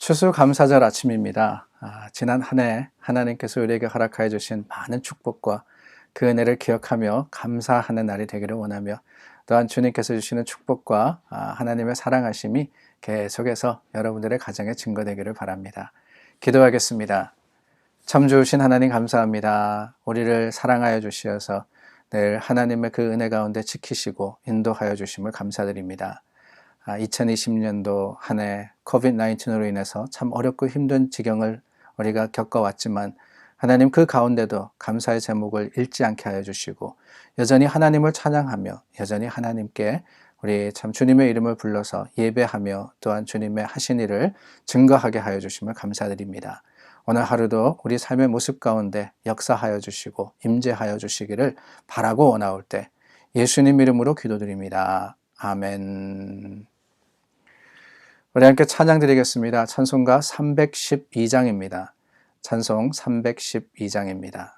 추수감사절 아침입니다. 지난 한 해 하나님께서 우리에게 허락하여 주신 많은 축복과 그 은혜를 기억하며 감사하는 날이 되기를 원하며, 또한 주님께서 주시는 축복과 하나님의 사랑하심이 계속해서 여러분들의 가정에 증거되기를 바랍니다. 기도하겠습니다. 참 좋으신 하나님 감사합니다. 우리를 사랑하여 주시어서 늘 하나님의 그 은혜 가운데 지키시고 인도하여 주심을 감사드립니다. 2020년도 한 해 코비드-19으로 인해서 참 어렵고 힘든 지경을 우리가 겪어왔지만, 하나님 그 가운데도 감사의 제목을 잃지 않게 하여 주시고, 여전히 하나님을 찬양하며 여전히 하나님께 우리 참 주님의 이름을 불러서 예배하며, 또한 주님의 하신 일을 증거하게 하여 주심을 감사드립니다. 오늘 하루도 우리 삶의 모습 가운데 역사하여 주시고 임재하여 주시기를 바라고 원하올 때 예수님 이름으로 기도드립니다. 아멘. 우리 함께 찬양 드리겠습니다. 찬송가 312장입니다. 찬송 312장입니다.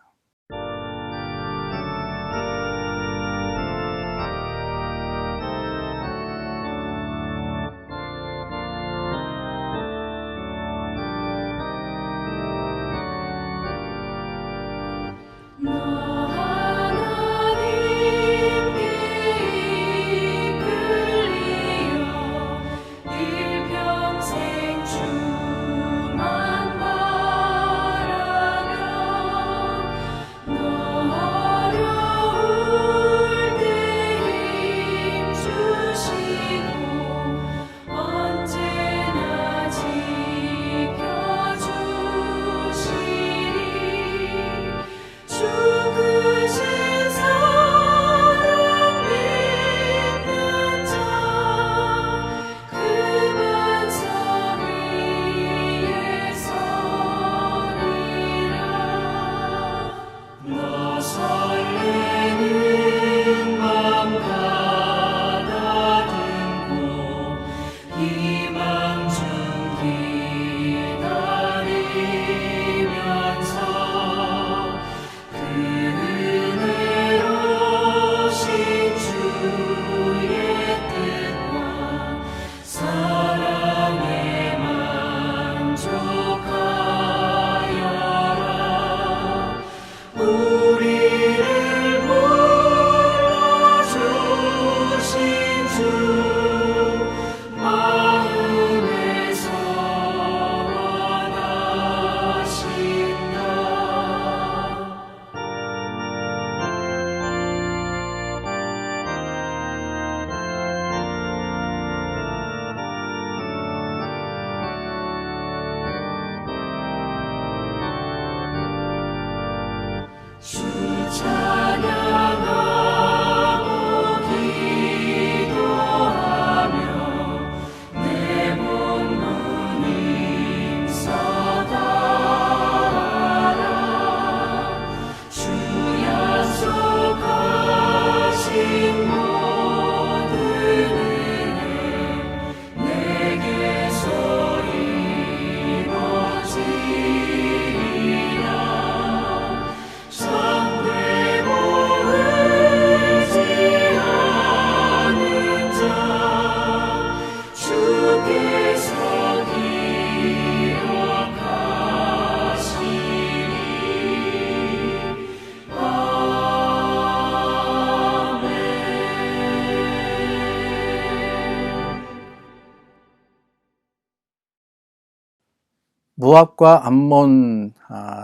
모압과 암몬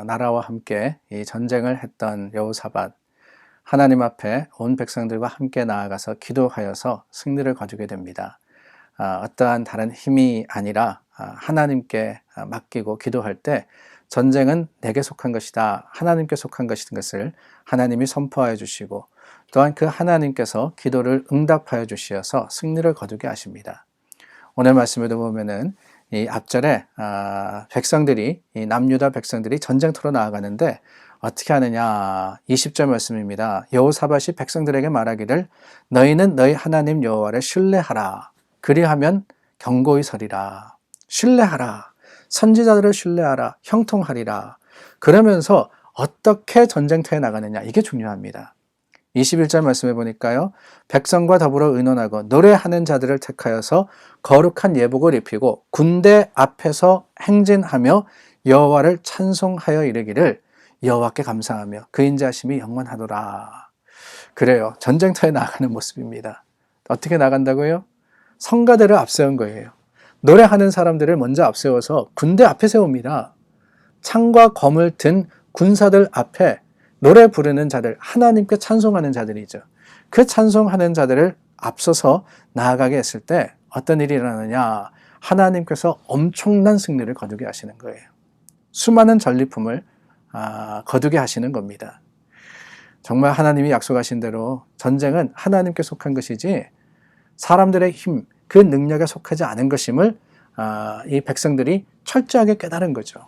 나라와 함께 이 전쟁을 했던 여호사밧, 하나님 앞에 온 백성들과 함께 나아가서 기도하여서 승리를 거두게 됩니다. 어떠한 다른 힘이 아니라 하나님께 맡기고 기도할 때 전쟁은 내게 속한 것이다, 하나님께 속한 것인 것을 하나님이 선포하여 주시고, 또한 그 하나님께서 기도를 응답하여 주시어서 승리를 거두게 하십니다. 오늘 말씀에도 보면은 이 앞절에 백성들이, 이 남유다 백성들이 전쟁터로 나아가는데 어떻게 하느냐, 20절 말씀입니다. 여호사밧이 백성들에게 말하기를 너희는 너희 하나님 여호와를 신뢰하라. 그리하면 견고히 서리라. 신뢰하라. 선지자들을 신뢰하라. 형통하리라. 그러면서 어떻게 전쟁터에 나가느냐, 이게 중요합니다. 21절 말씀해 보니까요. 백성과 더불어 의논하고 노래하는 자들을 택하여서 거룩한 예복을 입히고 군대 앞에서 행진하며 여호와를 찬송하여 이르기를 여호와께 감사하며 그 인자하심이 영원하도다. 그래요. 전쟁터에 나가는 모습입니다. 어떻게 나간다고요? 성가대를 앞세운 거예요. 노래하는 사람들을 먼저 앞세워서 군대 앞에 세웁니다. 창과 검을 든 군사들 앞에 노래 부르는 자들, 하나님께 찬송하는 자들이죠. 그 찬송하는 자들을 앞서서 나아가게 했을 때 어떤 일이 일어나느냐? 하나님께서 엄청난 승리를 거두게 하시는 거예요. 수많은 전리품을 거두게 하시는 겁니다. 정말 하나님이 약속하신 대로 전쟁은 하나님께 속한 것이지 사람들의 힘, 그 능력에 속하지 않은 것임을 이 백성들이 철저하게 깨달은 거죠.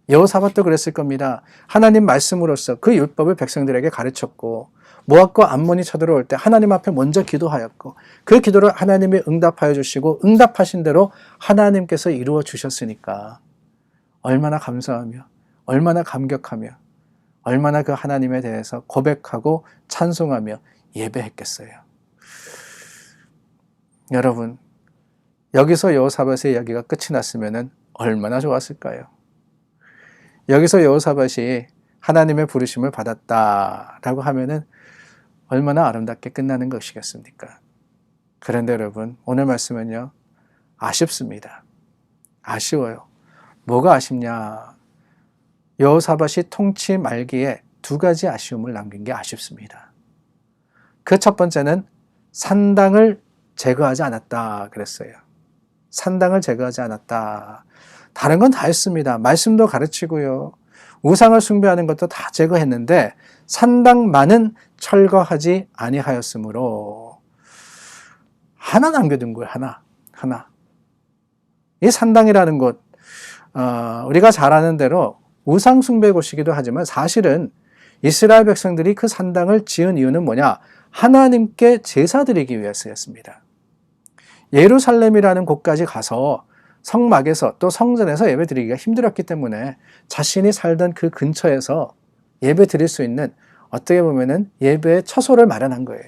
여호사밧도 그랬을 겁니다. 하나님 말씀으로써 그 율법을 백성들에게 가르쳤고 모압과 암몬이 쳐들어올 때 하나님 앞에 먼저 기도하였고 그 기도를 하나님이 응답하여 주시고 응답하신 대로 하나님께서 이루어 주셨으니까 얼마나 감사하며 얼마나 감격하며 얼마나 그 하나님에 대해서 고백하고 찬송하며 예배했겠어요. 여러분, 여기서 여호사밧의 이야기가 끝이 났으면 얼마나 좋았을까요? 여기서 여호사밧이 하나님의 부르심을 받았다라고 하면은 얼마나 아름답게 끝나는 것이겠습니까? 그런데 여러분, 오늘 말씀은요, 아쉽습니다. 아쉬워요. 뭐가 아쉽냐? 여호사밧이 통치 말기에 두 가지 아쉬움을 남긴 게 아쉽습니다. 그 첫 번째는 산당을 제거하지 않았다 그랬어요. 산당을 제거하지 않았다. 다른 건 다 했습니다. 말씀도 가르치고요. 우상을 숭배하는 것도 다 제거했는데 산당만은 철거하지 아니하였으므로 하나 남겨둔 거예요. 하나. 이 산당이라는 곳, 우리가 잘 아는 대로 우상 숭배 곳이기도 하지만 사실은 이스라엘 백성들이 그 산당을 지은 이유는 뭐냐? 하나님께 제사 드리기 위해서였습니다. 예루살렘이라는 곳까지 가서 성막에서 또 성전에서 예배 드리기가 힘들었기 때문에 자신이 살던 그 근처에서 예배 드릴 수 있는 어떻게 보면은 예배의 처소를 마련한 거예요.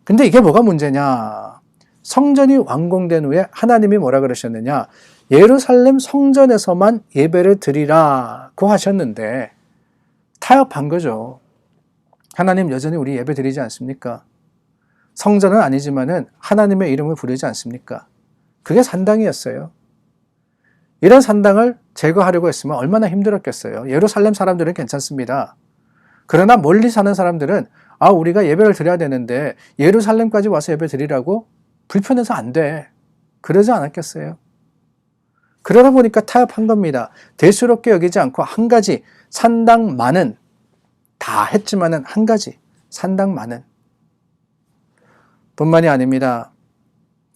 근데 이게 뭐가 문제냐? 성전이 완공된 후에 하나님이 뭐라 그러셨느냐? 예루살렘 성전에서만 예배를 드리라고 하셨는데 타협한 거죠. 하나님 여전히 우리 예배 드리지 않습니까? 성전은 아니지만은 하나님의 이름을 부르지 않습니까? 그게 산당이었어요. 이런 산당을 제거하려고 했으면 얼마나 힘들었겠어요. 예루살렘 사람들은 괜찮습니다. 그러나 멀리 사는 사람들은 우리가 예배를 드려야 되는데 예루살렘까지 와서 예배 드리라고? 불편해서 안 돼. 그러지 않았겠어요? 그러다 보니까 타협한 겁니다. 대수롭게 여기지 않고 한 가지 산당만은 다 했지만은 한 가지 산당만은 뿐만이 아닙니다.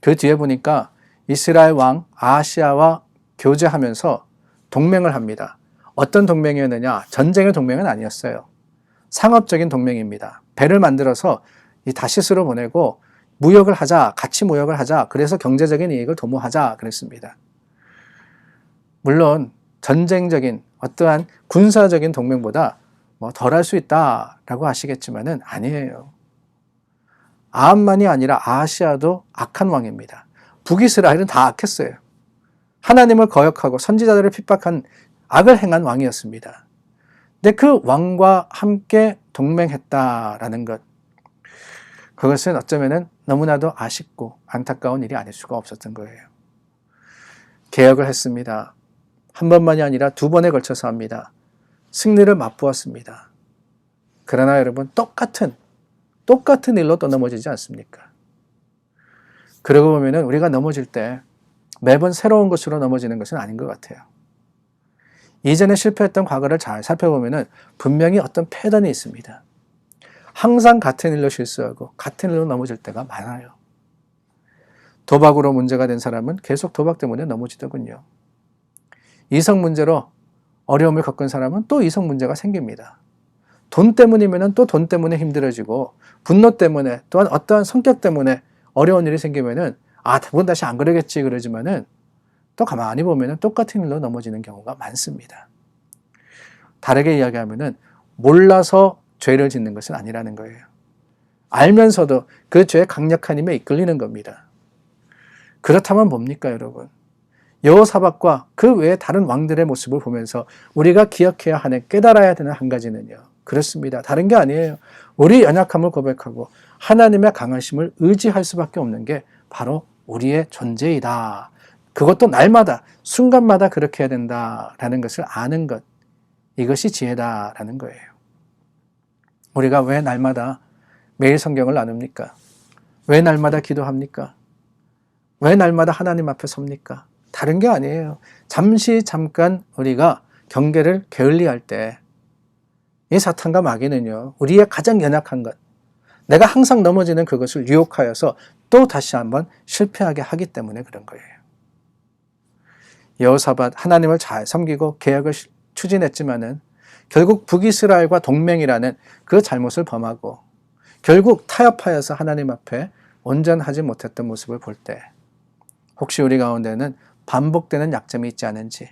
그 뒤에 보니까 이스라엘 왕 아하시야와 교제하면서 동맹을 합니다. 어떤 동맹이었느냐? 전쟁의 동맹은 아니었어요. 상업적인 동맹입니다. 배를 만들어서 이 다시스로 보내고 무역을 하자, 같이 무역을 하자, 그래서 경제적인 이익을 도모하자 그랬습니다. 물론 전쟁적인 어떠한 군사적인 동맹보다 덜할 수 있다라고 하시겠지만은 아니에요. 아합만이 아니라 아하시야도 악한 왕입니다. 북이스라엘은 다 악했어요. 하나님을 거역하고 선지자들을 핍박한 악을 행한 왕이었습니다. 근데 그 왕과 함께 동맹했다라는 것, 그것은 어쩌면은 너무나도 아쉽고 안타까운 일이 아닐 수가 없었던 거예요. 개혁을 했습니다. 한 번만이 아니라 두 번에 걸쳐서 합니다. 승리를 맛보았습니다. 그러나 여러분 똑같은 일로 또 넘어지지 않습니까? 그러고 보면은 우리가 넘어질 때 매번 새로운 것으로 넘어지는 것은 아닌 것 같아요. 이전에 실패했던 과거를 잘 살펴보면은 분명히 어떤 패턴이 있습니다. 항상 같은 일로 실수하고 같은 일로 넘어질 때가 많아요. 도박으로 문제가 된 사람은 계속 도박 때문에 넘어지더군요. 이성 문제로 어려움을 겪은 사람은 또 이성 문제가 생깁니다. 돈 때문이면 또 돈 때문에 힘들어지고 분노 때문에 또한 어떠한 성격 때문에 어려운 일이 생기면은 그건 다시 안 그러겠지 그러지만은 또 가만히 보면은 똑같은 일로 넘어지는 경우가 많습니다. 다르게 이야기하면은 몰라서 죄를 짓는 것은 아니라는 거예요. 알면서도 그 죄의 강력한 힘에 이끌리는 겁니다. 그렇다면 뭡니까, 여러분? 여호사밧과 그 외에 다른 왕들의 모습을 보면서 우리가 기억해야 하는, 깨달아야 되는 한 가지는요, 그렇습니다. 다른 게 아니에요. 우리 연약함을 고백하고 하나님의 강하심을 의지할 수밖에 없는 게 바로 우리의 존재이다. 그것도 날마다, 순간마다 그렇게 해야 된다라는 것을 아는 것, 이것이 지혜다라는 거예요. 우리가 왜 날마다 매일 성경을 나눕니까? 왜 날마다 기도합니까? 왜 날마다 하나님 앞에 섭니까? 다른 게 아니에요. 잠깐 우리가 경계를 게을리할 때 이 사탄과 마귀는요, 우리의 가장 연약한 것, 내가 항상 넘어지는 그것을 유혹하여서 또 다시 한번 실패하게 하기 때문에 그런 거예요. 여호사밧 하나님을 잘 섬기고 계약을 추진했지만은 결국 북이스라엘과 동맹이라는 그 잘못을 범하고 결국 타협하여서 하나님 앞에 온전하지 못했던 모습을 볼 때 혹시 우리 가운데는 반복되는 약점이 있지 않은지,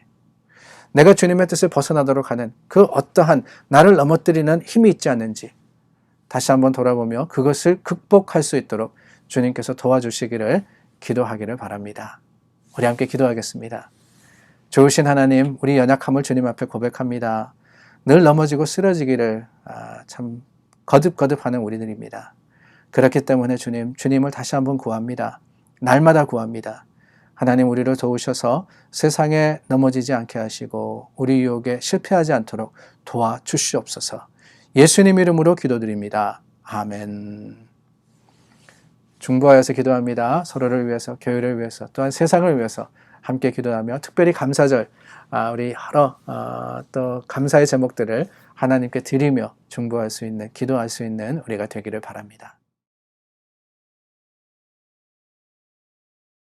내가 주님의 뜻을 벗어나도록 하는 그 어떠한 나를 넘어뜨리는 힘이 있지 않는지 다시 한번 돌아보며 그것을 극복할 수 있도록 주님께서 도와주시기를 기도하기를 바랍니다. 우리 함께 기도하겠습니다. 좋으신 하나님, 우리 연약함을 주님 앞에 고백합니다. 늘 넘어지고 쓰러지기를 참 거듭거듭하는 우리들입니다. 그렇기 때문에 주님을 다시 한번 구합니다. 날마다 구합니다. 하나님, 우리를 도우셔서 세상에 넘어지지 않게 하시고 우리 유혹에 실패하지 않도록 도와주시옵소서. 예수님 이름으로 기도드립니다. 아멘. 중보하여서 기도합니다. 서로를 위해서, 교회를 위해서, 또한 세상을 위해서 함께 기도하며 특별히 감사절, 우리 여러 또 감사의 제목들을 하나님께 드리며 중보할 수 있는, 기도할 수 있는 우리가 되기를 바랍니다.